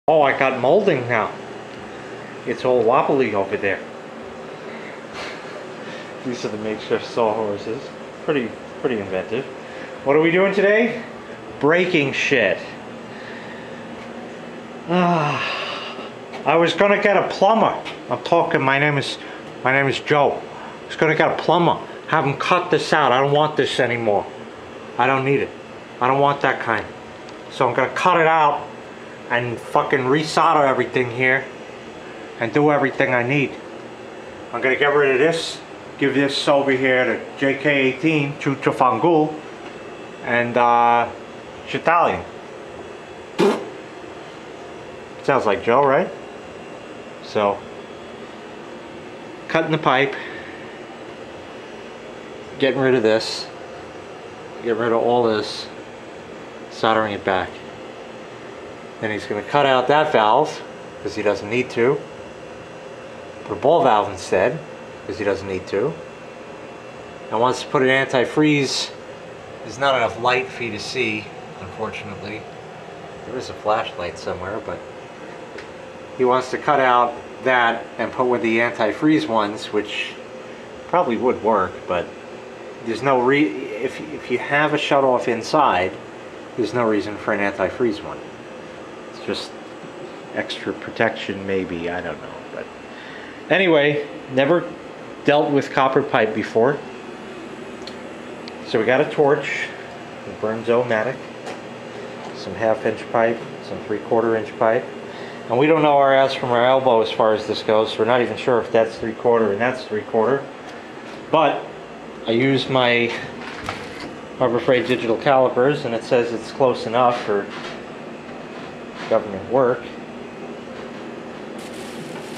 Oh, I got molding now. It's all wobbly over there. These are the makeshift sawhorses. Pretty inventive. What are we doing today? Breaking shit. I was gonna get a plumber. I'm talking. My name is Joe. I was gonna get a plumber. Have him cut this out. I don't want this anymore. I don't need it. I don't want that kind. So I'm gonna cut it out and fucking resolder everything here and do everything I need. I'm gonna get rid of this, give this over here to JK18, Chuchafangul, and Italian. Sounds like Joe, right? So, cutting the pipe, getting rid of this, getting rid of all this, soldering it back. Then he's going to cut out that valve because he doesn't need to. Put a ball valve instead because he doesn't need to. And wants to put an antifreeze. There's not enough light for you to see, unfortunately. There is a flashlight somewhere, but he wants to cut out that and put with the antifreeze ones, which probably would work, but there's no if you have a shutoff inside, there's no reason for an antifreeze one. It's just extra protection, maybe, I don't know. But anyway, never dealt with copper pipe before. So we got a torch, a Bernzomatic, some 1/2 inch pipe, some 3/4 inch pipe. And we don't know our ass from our elbow as far as this goes, so we're not even sure if that's 3/4 and that's 3/4. But I use my Harbor Freight digital calipers, and it says it's close enough for government work.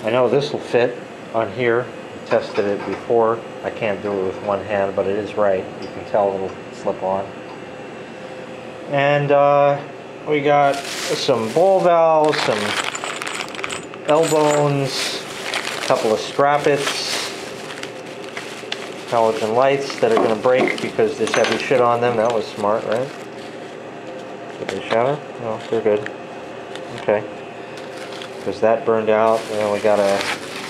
I know this will fit on here. I tested it before. I can't do it with one hand, but it is right. You can tell it'll slip on. And we got some ball valves, some L-bones, a couple of strappets, halogen lights that are going to break because there's heavy shit on them. That was smart, right? Did they shatter? No, they're good. Okay. Because that burned out. And then we got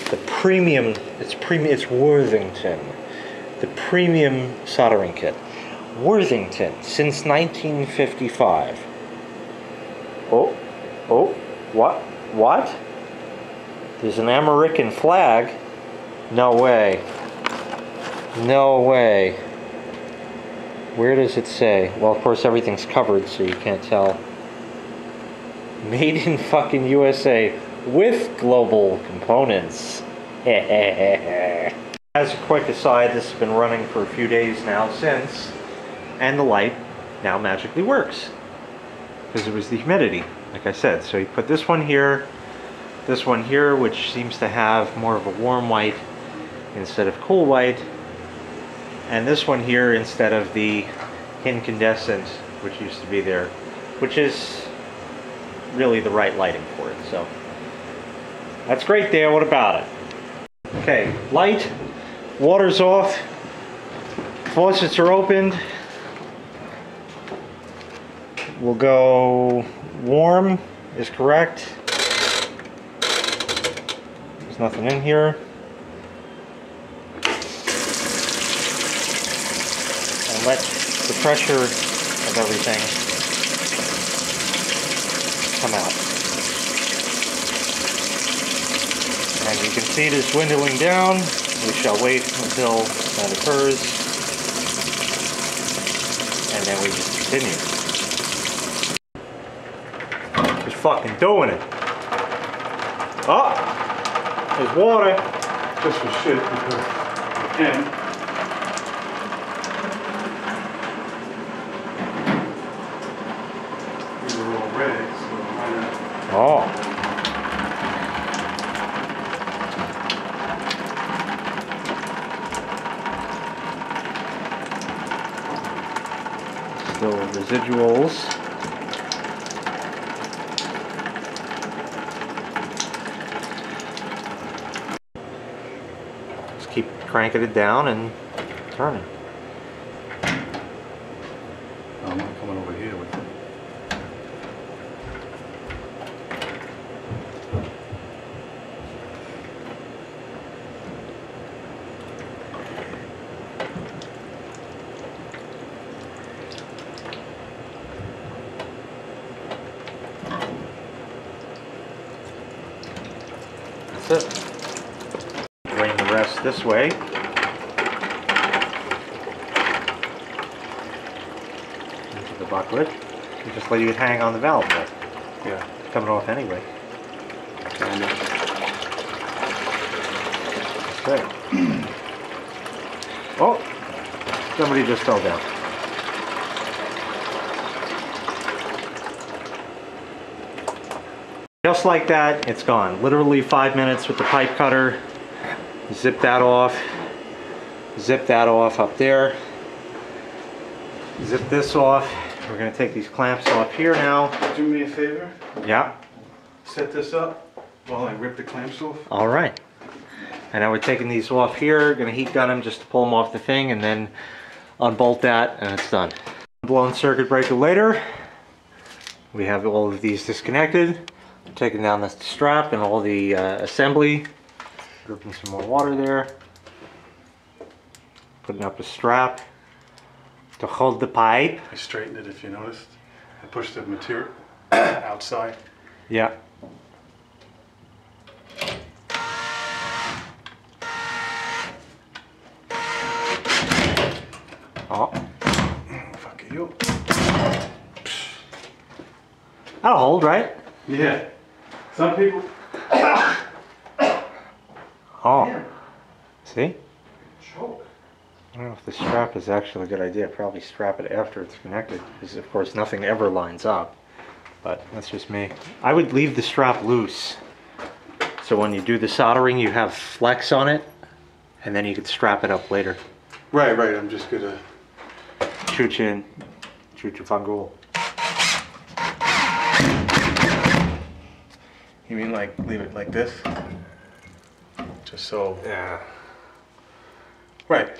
the premium, it's Worthington. The premium soldering kit. Worthington, since 1955. Oh, what? There's an American flag? No way. No way. Where does it say? Well, of course, everything's covered, so you can't tell. Made in fucking USA with global components. As a quick aside, this has been running for a few days now since, and the light now magically works. Because it was the humidity, like I said. So you put this one here, which seems to have more of a warm white instead of cool white, and this one here instead of the incandescent, which used to be there, which is really the right lighting for it. So that's great there. What about it? Okay, light, water's off, faucets are opened. We'll go warm is correct. There's nothing in here. And let the pressure of everything come out. And you can see it is dwindling down. We shall wait until that occurs. And then we just continue. Just fucking doing it. Oh! There's water. Just for shit, because I can. We were all ready, so why not? Oh. Still residuals. Keep cranking it down and turning. I'm not coming over here with it. That's it. Drain the rest this way. Into the bucket. And just let it hang on the valve there. Yeah. It's coming off anyway. Kind of. That's it. Oh! Somebody just fell down. Just like that, it's gone. Literally 5 minutes with the pipe cutter. Zip that off. Zip that off up there. Zip this off. We're going to take these clamps off here now. Do me a favor. Yeah. Set this up while I rip the clamps off. All right. And now we're taking these off here. Going to heat gun them just to pull them off the thing and then unbolt that and it's done. Blown circuit breaker later. We have all of these disconnected. Taking down the strap and all the assembly. Dripping some more water there. Putting up a strap to hold the pipe. I straightened it if you noticed. I pushed the material outside. Yeah. Oh. Fuck you. That'll hold, right? Yeah. Some people. Oh. Damn. See? Choke. I don't know if the strap is actually a good idea. Probably strap it after it's connected, because of course nothing ever lines up. But that's just me. I would leave the strap loose. So when you do the soldering, you have flex on it, and then you could strap it up later. Right, right. I'm just gonna. Chuchin, Chuchufangul. You mean like leave it like this? Just so. Yeah. Right.